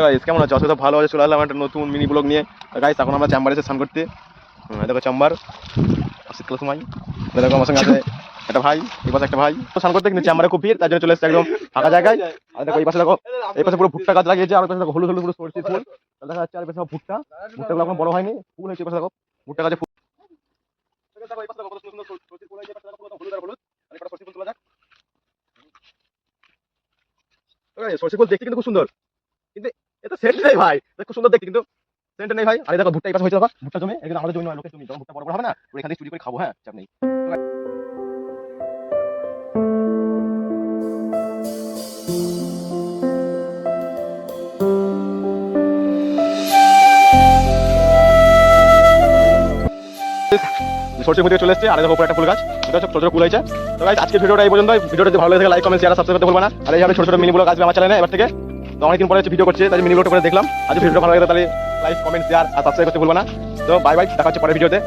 Guys কেমন আছো? আজকে তো ভালো আছে, চলে আসলাম একটা নতুন মিনি ব্লগ নিয়ে। গাইস এখন আমরা চেম্বারে এসে স্নান করতে। দেখো চেম্বার, শীতকাল সময়। দেখো আমার সঙ্গে আছে একটা ভাই, এই পাশে একটা ভাই। তো স্নান করতে কিন্তু চেম্বারে খুব ভিড়, তার জন্য চলে এসেছে একদম ফাঁকা জায়গায়। আর দেখো এই পাশে, দেখো এই পাশে পুরো ভুট্টা গাছ লাগিয়েছে, আর পাশে দেখো হলুদ হলুদ পুরো সরষে ফুল দেখা যাচ্ছে। আর পাশে ভুট্টা, ভুট্টাগুলো এখন বড় হয়নি, ফুল হয়েছে। পাশে দেখো ভুট্টা গাছে ফুল। দেখো এই পাশে দেখো কত সুন্দর সরষে ফুল হয়েছে, পাশে দেখো পুরো হলুদ আর হলুদ। আর এপাশে সরষে ফুল তোলা যাক। সরষে ফুল দেখতে কিন্তু খুব সুন্দর, কিন্তু এটা সেন্ট নেই ভাই। খুব সুন্দর দেখতে কিন্তু সেন্ট নেই ভাই। আর এই দেখো ভুট্টা এই পাশে হয়েছে, দেখো ভুট্টা জমি, এখানে আমাদের জমি নয়, লোকের জমি। যখন ভুট্টা বড় বড় হবে না, ওই এখান থেকে চুরি করে খাবো। হ্যাঁ, চাপ নেই। সরষে ফুটে চলে এসেছে, আর দেখো উপরে একটা ফুল গাছ, এটা হচ্ছে ছোট ছোট ফুল হয়েছে। তো গাইস আজকে ভিডিওটা এই পর্যন্ত। ভিডিওটা যদি ভালো লাগে লাইক কমেন্ট শেয়ার সাবস্ক্রাইব করতে ভুলবা না। আর এইভাবে ছোট ছোট মিনি ব্লগ আসবে আমার চ্যানেলে এবার থেকে। তো অনেকদিন পরে ভিডিও করছে, তাই মিনি ব্লগটা করে দেখলাম। আজ ভিডিওটা ভালো লাগে তাহলে লাইক কমেন্ট শেয়ার আর সাবস্ক্রাইব করতে ভুলবা না। তো বাই বাই, দেখা হচ্ছে পরের ভিডিওতে।